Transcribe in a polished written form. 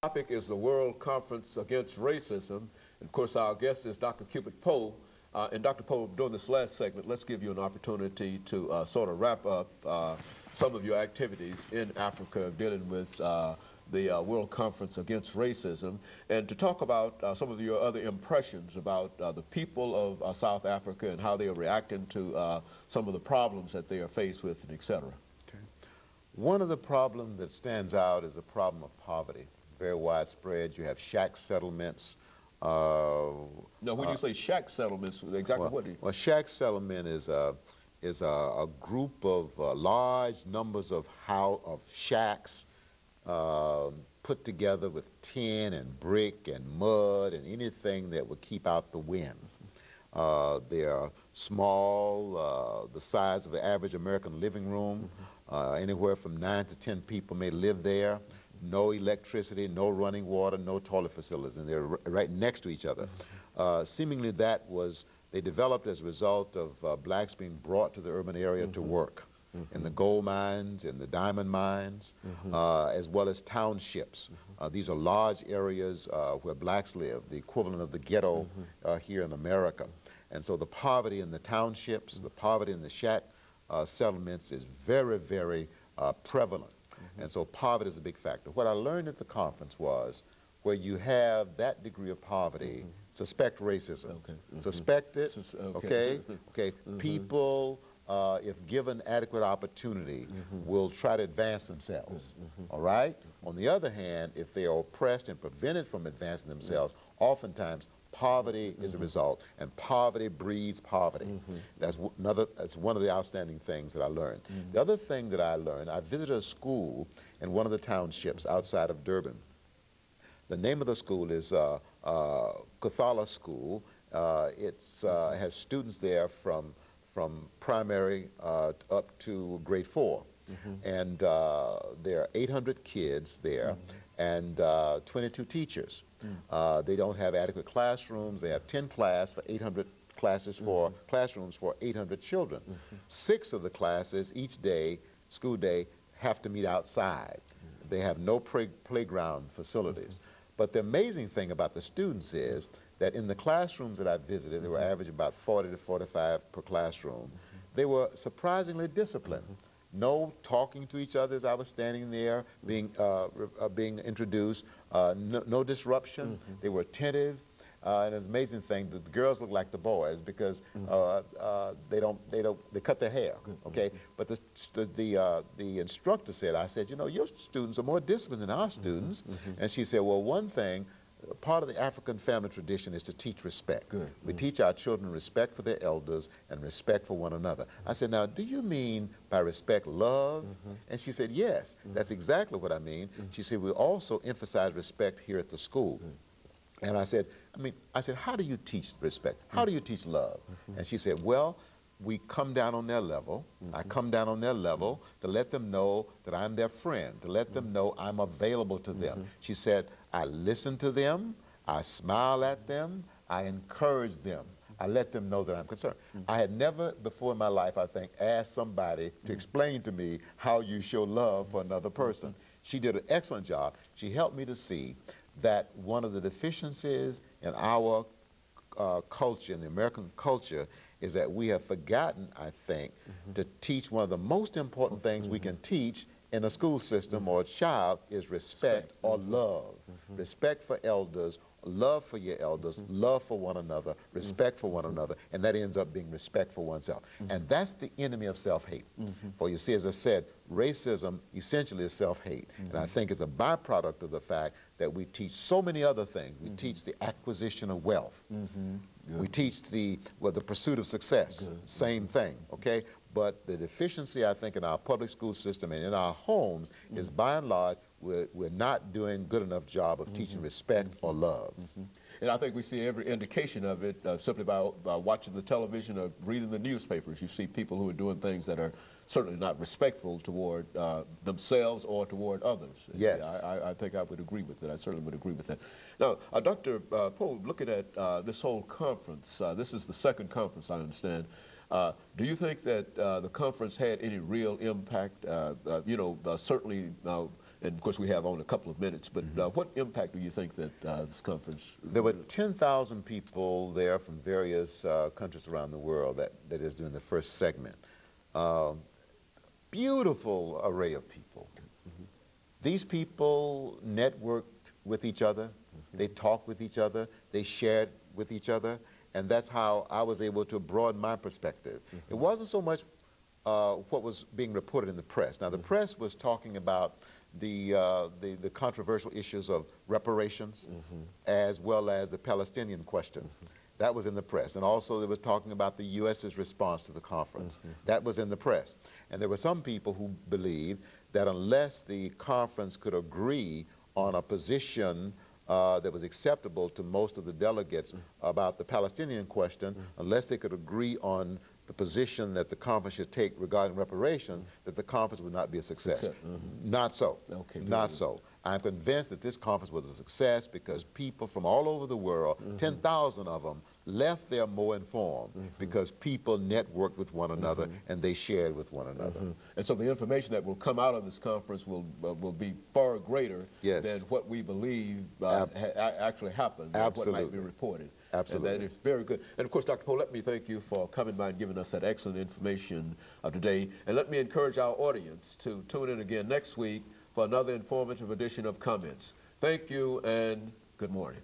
Topic is the World Conference Against Racism. And of course, our guest is Dr. CPoe. And Dr. Poe, during this last segment, let's give you an opportunity to sort of wrap up some of your activities in Africa dealing with the World Conference Against Racism, and to talk about some of your other impressions about the people of South Africa and how they are reacting to some of the problems that they are faced with, and et cetera. Okay. One of the problems that stands out is the problem of poverty. Very widespread. You have shack settlements. Now, when you say shack settlements, exactly what do you? Well, shack settlement is a group of large numbers of shacks put together with tin and brick and mud and anything that would keep out the wind. They are small, the size of an average American living room. Anywhere from 9 to 10 people may live there. No electricity, no running water, no toilet facilities, and they're right next to each other. Seemingly they developed as a result of blacks being brought to the urban area to work in the gold mines, in the diamond mines, as well as townships. These are large areas where blacks live, the equivalent of the ghetto here in America. And so the poverty in the townships, the poverty in the shack settlements is very, very prevalent. And so poverty is a big factor. What I learned at the conference was where you have that degree of poverty, suspect racism. Suspect it, okay? People, if given adequate opportunity, will try to advance themselves, all right? On the other hand, if they are oppressed and prevented from advancing themselves, oftentimes poverty is a result, and poverty breeds poverty. That's one of the outstanding things that I learned. The other thing that I learned, I visited a school in one of the townships outside of Durban. The name of the school is Kathala School. It has students there from primary up to grade 4. And there are 800 kids there and 22 teachers. They don't have adequate classrooms. They have 10 classrooms for 800 children. 6 of the classes each day, school day, have to meet outside. They have no playground facilities. But the amazing thing about the students is that in the classrooms that I visited, they were average about 40 to 45 per classroom. They were surprisingly disciplined. No talking to each other as I was standing there being introduced, no disruption. They were attentive, and it's an amazing thing that the girls look like the boys because they cut their hair, okay? But the instructor said, I said, you know, your students are more disciplined than our students. And she said, well, one thing, part of the African family tradition is to teach respect. We teach our children respect for their elders and respect for one another. I said, now, do you mean by respect love? And she said, yes, that's exactly what I mean. She said, we also emphasize respect here at the school. And I said, how do you teach respect? How do you teach love? And she said, well, we come down on their level. I come down on their level to let them know that I'm their friend, to let them know I'm available to them. She said, I listen to them, I smile at them, I encourage them. I let them know that I'm concerned. I had never before in my life, I think, asked somebody to explain to me how you show love for another person. She did an excellent job. She helped me to see that one of the deficiencies in our culture, in the American culture, is that we have forgotten, I think, to teach one of the most important things we can teach in a school system or a child is respect or love. Respect for elders, love for your elders, love for one another, respect for one another, and that ends up being respect for oneself. And that's the enemy of self-hate. For you see, as I said, racism essentially is self-hate. And I think it's a byproduct of the fact that we teach so many other things. We teach the acquisition of wealth. We teach the pursuit of success, same thing, okay? But the deficiency, I think, in our public school system and in our homes is, by and large, we're not doing a good enough job of teaching respect or love. And I think we see every indication of it simply by watching the television or reading the newspapers. You see people who are doing things that are certainly not respectful toward themselves or toward others. Yes. I think I would agree with that. I certainly would agree with that. Now, Dr. Poe, looking at this whole conference, this is the second conference, I understand. Do you think that the conference had any real impact? You know, certainly And of course, we have only a couple of minutes, but what impact do you think that this conference? There were 10,000 people there from various countries around the world that is doing the first segment. Beautiful array of people. These people networked with each other, they talked with each other, they shared with each other, and that's how I was able to broaden my perspective. It wasn't so much what was being reported in the press. Now, the press was talking about the controversial issues of reparations as well as the Palestinian question. That was in the press. And also they were talking about the U.S.'s response to the conference. That was in the press. And there were some people who believed that unless the conference could agree on a position that was acceptable to most of the delegates about the Palestinian question, unless they could agree on the position that the conference should take regarding reparations, that the conference would not be a success. Not so. Okay, not so. I'm convinced that this conference was a success because people from all over the world, 10,000 of them, left there more informed because people networked with one another and they shared with one another. And so the information that will come out of this conference will be far greater than what we believe actually happened, what might be reported. Absolutely. And that is very good. And of course, Dr. Poe, let me thank you for coming by and giving us that excellent information today. And let me encourage our audience to tune in again next week for another informative edition of Comments. Thank you and good morning.